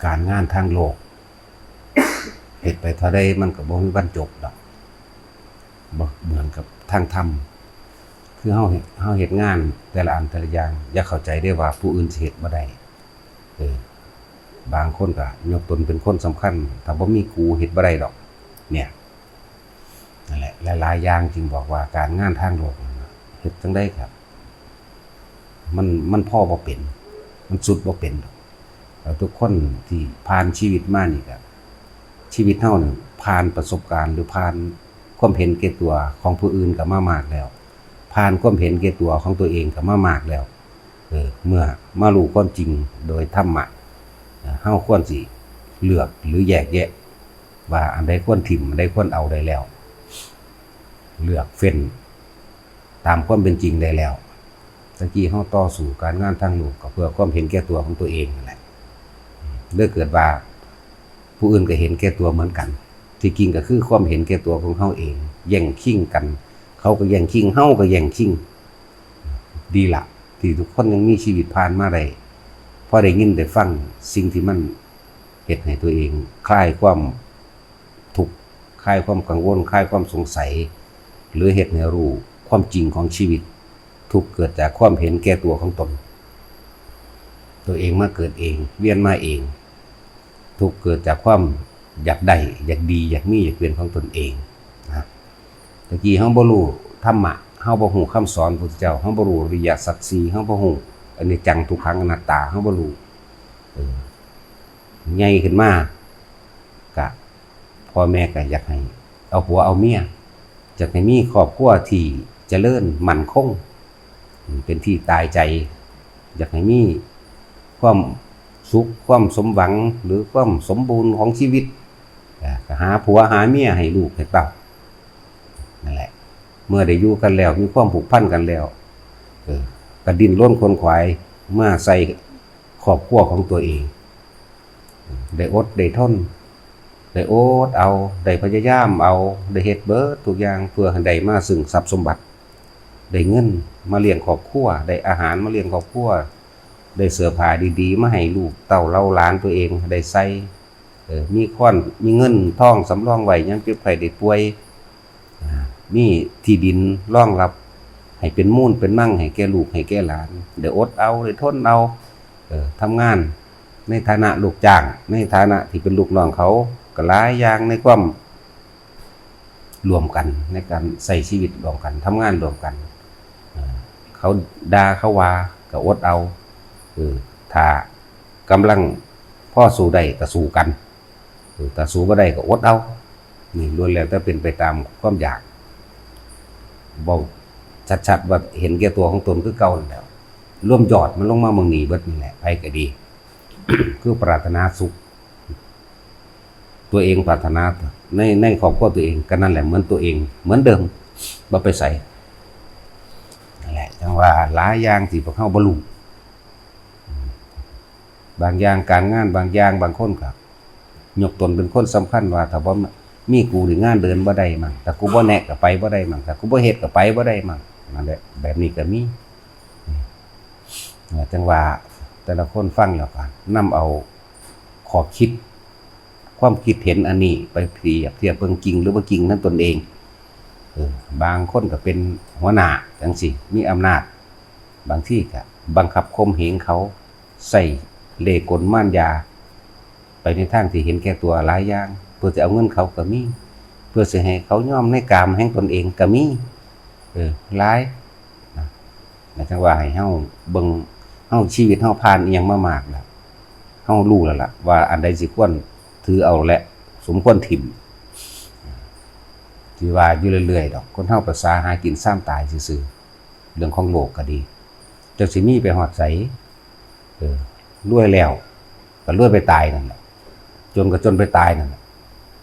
การงานทางโลกเฮ็ดไปเท่าใดมันก็บ่มีวันจบดอกบ่เหมือนกับทางธรรมคือเฮาเฮ็ดงานแต่ละอันแต่ละอย่างอย่าเข้าใจได้ว่าผู้อื่นสิเฮ็ดบ่ได้บางคนก็ยกตนเป็นคนสำคัญถ้าบ่มีกูเฮ็ดบ่ได้ดอกเนี่ยนั่นแหละหลายๆอย่างจึงบอกว่าการงานทางโลกเฮ็ดจังได๋ครับมันพอบ่เป็นมันสุดบ่เป็นดอกแล้วทุกคนที่ผ่านชีวิตมานี่ก็ชีวิตเฮานี่ผ่านประสบการณ์หรือผ่านความเห็นแก่ตัวของผู้อื่นก็มามากแล้วผ่านความเห็นแก่ตัวของตัวเองก็มามากแล้วเมื่อมารู้ความจริงโดยธรรมะเฮาควรสิเลือกหรือแยกแยะว่าอันใดควรถิ่มอันใดควรเอาได้แล้วเลือกเฟ้นตามความเป็นจริงได้แล้วตะกี้เฮาต่อสู้การงานทางโลกก็เพื่อความเห็นแก่ตัวของตัวเองนั่นแหละเกิดว่าผู้อื่นก็เห็นแก่ตัวเหมือนกันที่จริงก็คือความเห็นแก่ตัวของเฮาเองแย่งชิงกันเขาก็แย่งชิงเฮาก็แย่งชิงดีละที่ทุกคนยังมีชีวิตผ่านมาได้พอได้ยินได้ฟังสิ่งที่มันเฮ็ดให้ตัวเองคลายความทุกข์คลายความกังวลคลายความสงสัยหรือเฮ็ดให้รู้ความจริงของชีวิตทุกเกิดจากความเห็นแก่ตัวของตนตัวเองมาเกิดเองเวียนมาเองทุกเกิดจากความอยากได้อยากดีอยากมีอยากเป็นของตนเองนะตะกี้เฮาบ่รู้ธรรมะเฮาบ่ฮู้คำสอนพระพุทธเจ้าเฮาบ่รู้อริยสัจสี่เฮาบ่ฮู้อนิจจังทุกขังอนัตตาเฮาบ่รู้ใหญ่ขึ้นมาก็พ่อแม่ก็อยากให้เอาผัวเอาเมียอยากให้มีครอบครัวที่เจริญมั่นคงเป็นที่ตายใจอยากให้มีความสุขความสมหวังหรือความสมบูรณ์ของชีวิตก็หาผัวหาเมียให้ลูกให้เต้านั่นแหละเมื่อได้อยู่กันแล้วมีความผูกพันกันแล้วก็ดิ้นรนขวนขวายมาใส่ครอบครัวของตัวเองได้อดได้ทนได้อดเอาได้พยายามเอาได้เฮ็ดเบิดทุกอย่างเพื่อให้ได้มาซึ่งทรัพย์สมบัติได้เงินมาเลี้ยงครอบครัวได้อาหารมาเลี้ยงครอบครัวได้เสื้อผ้าดีๆมาให้ลูกเต้าเล่าหลานตัวเองได้ใส่มีมีเงินทองสำรองไว้ยามเจ็บไข้ได้ป่วยมีที่ดินรองรับให้เป็นมูลเป็นมั่งให้แก่ลูกให้แก่หลานได้อดเอาได้ทนเอาทำงานในฐานะลูกจ้างในฐานะที่เป็นลูกน้องเขาก็หลายอย่างในความรวมกันในการใช้ชีวิตรวมกันทำงานรวมกันเขาด่าเขาว่าก็อดเอาถ้ากำลังพ่อสู้ได้ก็สู้กันแต่สู้บ่ได้ก็อดเอานี่ล้วนแล้วแต่เป็นไปตามความอยากบอกชัดๆว่าเห็นแก่ตัวของตนคือเก่าแล้วร่วมยอดมันลงมาเมืองนี้เบิดนี่แหละไผก็ดี คือปรารถนาสุขตัวเองปรารถนาในครอบครัวตัวเองก็นั่นแหละเหมือนตัวเองเหมือนเดิมบ่ไปใส่นั่นแหละจังว่าหลายอย่างที่พวกเฮาบ่รู้บางอย่างการงานบางอย่างบางคนก็ยกตนเป็นคนสำคัญว่าถ้าบ่มีกูนี่งานเดินบ่ได้มั่งถ้ากูบ่แนะก็ไปบ่ได้มั่งถ้ากูบ่เฮ็ดก็ไปบ่ได้มั่งนั่นแหละแบบนี้ก็มีจังว่าแต่ละคนฟังแล้วก็นำเอาขอคิดความคิดเห็นอันนี้ไปเปรียบเทียบเบิ่งจริงหรือบ่จริงนั้นตนเองบางคนก็เป็นหัวหน้าจังซี่มีอำนาจบางที่ก็บังคับข่มเหงเขาใส่เล่ห์กลม่านยาไปในทางที่เห็นแก่ตัวหลายอย่างเพื่อจะเอาเงินเขาก็มีเพื่อสิให้เขายอมในกามแห่งตนเองก็มีหลายนะจังว่าให้เฮาเบิ่งเฮาชีวิตเฮาผ่านอีหยังมามากแล้วเฮารู้แล้วล่ะว่าอันใดสิควรถือเอาและสมควรถิ่มที่ว่าอยู่เรื่อยๆดอกคนเฮาประสาหากินซ้ำตายซื่อๆเรื่องของโลกก็ดีจักสิมีไปฮอดไสรวยแล้วก็รวยไปตายนั่นแหละจนก็จนไปตายนั่นแหละ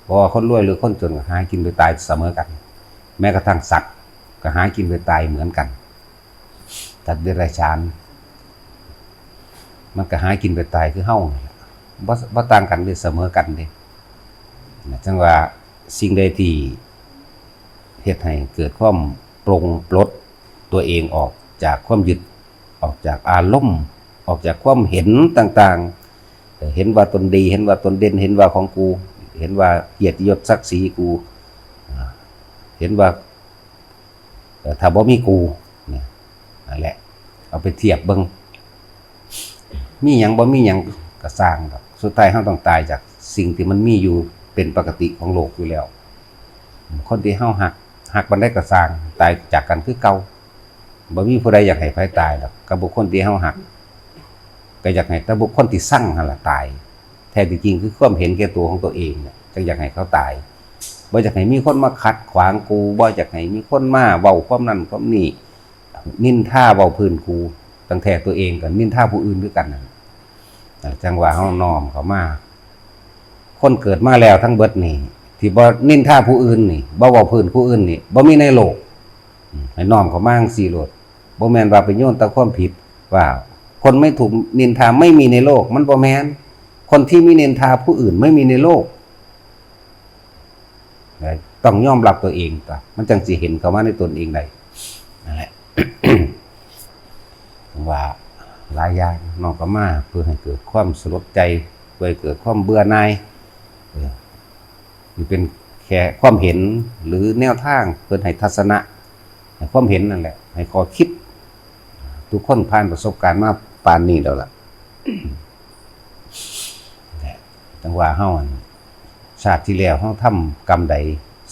เพราะว่าคนรวยหรือคนจนก็หากินไปตายเสมอกันแม้กระทั่งสัตว์ก็หากินไปตายเหมือนกันสัตว์เดรัจฉานมันก็หากินไปตายคือเฮาบ่ต่างกันเลยเสมอกันเด้จังว่าสิ่งใดที่เฮ็ดให้เกิดความปลงปลดตัวเองออกจากความยึดออกจากอารมณ์ออกจากความเห็นต่างๆ เห็นว่าตนดีเห็นว่าตนเด่นเห็นว่าของกูเห็นว่าเกียรติยศศักดิ์ศรีกูเห็นว่าถ้าบ่มีกูเนี่ยนั่นแหละเอาไปเทียบเบิ่งมีหยังบ่มีหยังก็สร้างดอกสุดท้ายเฮาต้องตายจากสิ่งที่มันมีอยู่เป็นปกติของโลกอยู่แล้วคนที่เฮาหักมันได้ก็สร้างตายจากกันคือเก่าบ่มีผู้ใดอยากให้ไผตายดอกกับบุคคลที่เฮาหักก็อยากให้แต่บุคคลที่สั่งนั่นล่ะตายแท้ที่จริงคือความเห็นแก่ตัวของตัวเองเนี่ยจังอยากให้เขาตายบ่อยากให้มีคนมาขัดขวางกูบ่อยากให้มีคนมาเว้าความนั้นความนี้นินทาเว้าพื้นกูตั้งแต่ตัวเองก็นินทาผู้อื่นด้วยกันนั่นจังว่าเฮาน้อมเข้ามาคนเกิดมาแล้วทั้งเบิดนี่ที่บ่นินทาผู้อื่นนี่บ่เว้าพื้นผู้อื่นนี่บ่มีในโลกให้น้อมเข้ามาจังซี่โลดบ่แม่นว่าไปโยนแต่ความผิดว่าคนไม่ถูกนินทาไม่มีในโลกมันบ่แม่นคนที่มีนินทาผู้อื่นไม่มีในโลกต้องยอมรับตัวเองต่อมันจังสิเห็นเข้ามาในตนเองได้นั่นแหละ ว่าหลายอย่างน้องก็มาเพื่อให้เกิดความสลดใจเพื่อให้เกิดความเบื่อหน่ายนี่เป็นแค่ความเห็นหรือแนวทางเพื่อให้ทัศนะให้ความเห็นนั่นแหละให้ข้อคิดทุกคนผ่านประสบการณ์มาปานนี้แล้วล่ะ จังว่าเฮาชาติที่แล้วเฮาทำกรรมใด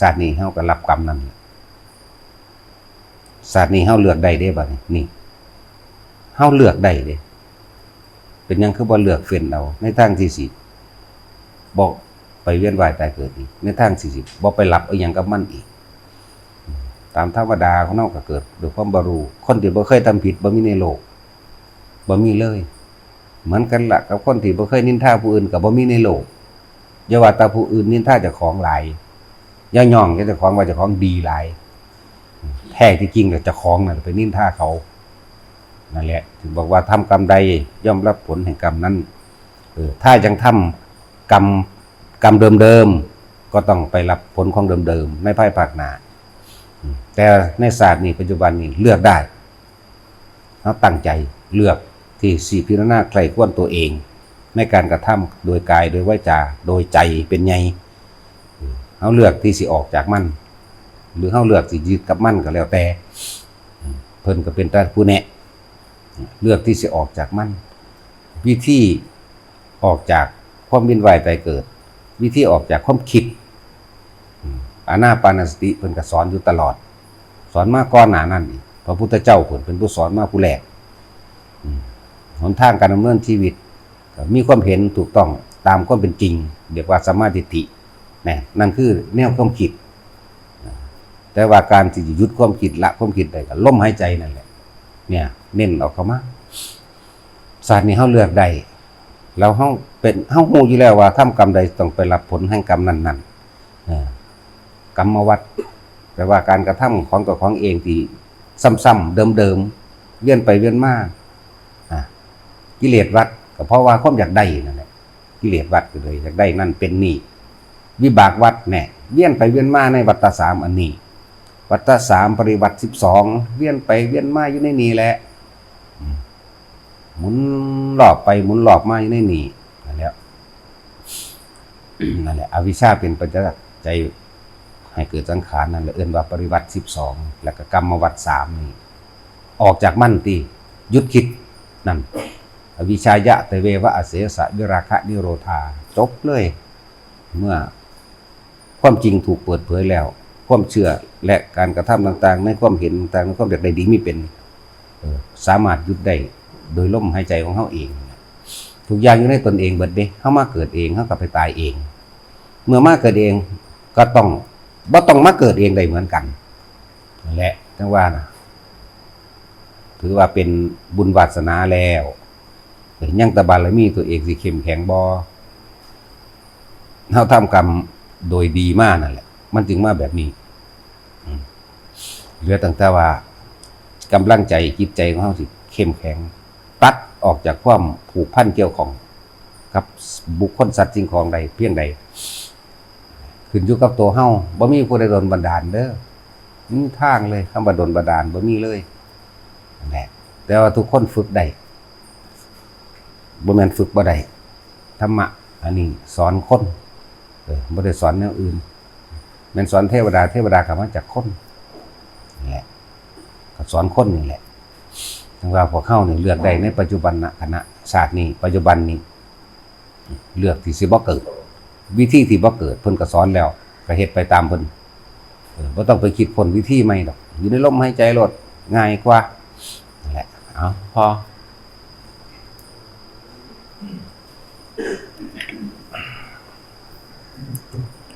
ชาตินี้เฮาก็รับกรรมนั้นชาตินี้เฮาเลือกได้เด้บัดนี้นี่เฮาเลือกได้เด้เป็นหยังคือบ่เลือกเฟ้นเอาในทางที่สิบ่ไปเวียนว่ายตายเกิดอีกในทางที่สิบ่ไปรับเอาหยังกับมันอีกตามธรรมดาของเฮาก็เกิดด้วยความบ่รู้คนที่บ่เคยทำผิดบ่มีในโลกบ่มีเลยเหมือนกันล่ะกับคนที่บ่เคยนินทาผู้อื่นก็บ่มีในโลกอย่าว่าแต่ผู้อื่นนินทาเจ้าของหลายอย่าย่องเจ้าของว่าเจ้าของดีหลายแท้ที่จริงแล้วเจ้าของนั่นไปนินทาเขานั่นแหละถึงบอกว่าทำกรรมใดย่อมรับผลแห่งกรรมนั้นถ้ายังทำกรรมเดิมๆก็ต้องไปรับผลของเดิมๆในภายภาคหน้าแต่ในศาสตร์นี้ปัจจุบันนี้เลือกได้เราตั้งใจเลือกที่สิพิจารณาใคร่ครวญตัวเองในการกระทำโดยกายโดยวาจาโดยใจเป็นไงเขาเลือกที่สิออกจากมันหรือเขาเลือกสิยึดกับมันก็แล้วแต่เพิ่นก็เป็นแต่ผู้แนะเลือกที่สิออกจากมันวิธีออกจากความวินวายตายเกิดวิธีออกจากความคิดอานาปานสติเพิ่นก็สอนอยู่ตลอดสอนมาก่อนหน้านั้นอีกพระพุทธเจ้าเพิ่นเป็นผู้สอนมาผู้แรกหนทางการดำเนินชีวิตมีความเห็นถูกต้องตามความเป็นจริงเรียกว่าสัมมาทิฏฐินั่นคือแนวความคิดแต่ว่าการที่จะหยุดความคิดละความคิดได้ก็ลมหายใจนั่นแหละเนี่ยเน้นออกเข้ามาศาสตร์นี้เฮาเลือกได้แล้วเฮาฮู้อยู่แล้วว่าทำกรรมใดต้องไปรับผลแห่งกรรมนั้นๆกรรมวัฏแปลว่าการกระทำของตัวของเองที่ซ้ำๆเดิมๆเวียนไปเวียนมากิเลสวัฏก็เพราะว่าความอยากได้นั่นแหละกิเลสวัฏก็เลยอยากได้นั่นเป็นนี่วิบากวัฏเนี่ยเวียนไปเวียนมาในวัฏฏะ3อันนี้วัฏฏะ3ปริวัติ12เวียนไปเวียนมาอยู่ในนี้แหละหมุนรอบไปหมุนรอบมาอยู่ในนี้นั่นแหละอวิชชาเป็นปัจจัยใจให้เกิดสังขารนั่นแหละเอิ้นว่าปริวัติ12แล้วก็กรรมวัฏ3นี่ออกจากมั่นติหยุดคิดนั่นอวิชชายะเตเววะอเสสะวิราคะนิโรธาจบเลยเมื่อความจริงถูกเปิดเผยแล้วความเชื่อและการกระทำต่างๆในความเห็นต่างๆในความอยากได้ดีมีเป็นสามารถหยุดได้โดยลมหายใจของเฮาเองทุกอย่างอยู่ในตนเองเบิดเด้เฮามาเกิดเองเฮาก็ไปตายเองเมื่อมาเกิดเองก็ต้องบ่ต้องมาเกิดเองได้เหมือนกันนั่นแหละจังว่านะถือว่าเป็นบุญวาสนาแล้วยังตะบารมีตัวเองสิเข้มแข็งบ่เฮาทำกรรมโดยดีมากนั่นแหละมันจึงมาแบบนี้เหลือตั้งแต่ว่ากำลังใจจิตใจของเฮาสิเข้มแข็งตัดออกจากความผูกพันเกี่ยวของกับบุคคลสัตว์สิ่งของใดเพียงใดขึ้นอยู่กับตัวเฮาบ่มีผู้ใดโดนบันดาลเด้อมีทางเลยคำว่าโดนบันดาลบ่มีเลยนั่นแหละแต่ว่าทุกคนฝึกได้บ่แม่นฝึกบ่ได้ ธรรมะอันนี้สอนคนบ่ได้สอนแนวอื่นแม่นสอนเทวดาก็มาจากคนนี่แหละก็สอนคนนี่แหละถึงว่าพวกเฮานี่เลือกได้ในปัจจุบันนะคณะศาสตร์นี้ปัจจุบันนี้เลือกที่สิบ่เกิดวิธีที่บ่เกิดเพิ่นก็สอนแล้วก็เฮ็ดไปตามเพิ่นบ่ต้องไปคิดคนวิธีใหม่ดอกอยู่ในลมหายใจโลดง่ายกว่านั่นแหละเอาพอ